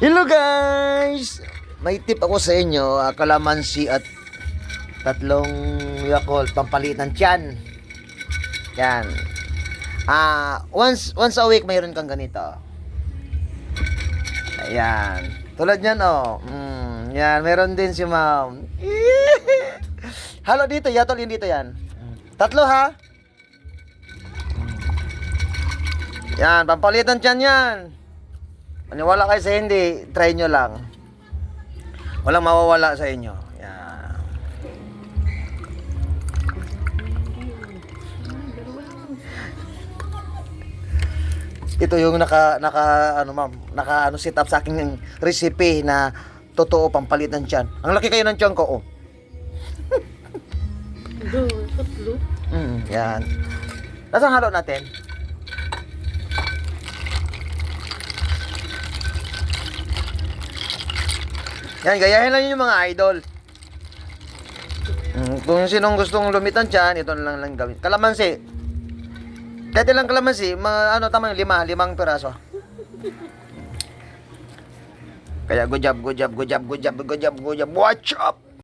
Hello guys! May tip ako sa inyo, kalamansi at tatlong Yakult, pampalit ng tiyan. Yan. Once a week mayroon kang ganito. Ayan. Tulad niyan, oh. Yan, meron din si ma'am. Halo dito, Yatol, yun dito yan. Tatlo ha? Yan, pampalitan tiyan yan. Maniwala kayo sa hindi, try nyo lang. Walang mawawala sa inyo. Yan. Ito yung naka set up sa aking recipe na totoo pampalit ng tiyan. Ang laki kayo ng tiyan ko, oh. Tatlo. Yan. Nasaan halo natin? Yan, gayahin lang yun yung mga idol. Kung sinong gustong lumitan dyan, ito na lang gawin. Kalamansi. Kahit ilang kalamansi, mga tama yung limang piraso. Kaya good job. Watch up!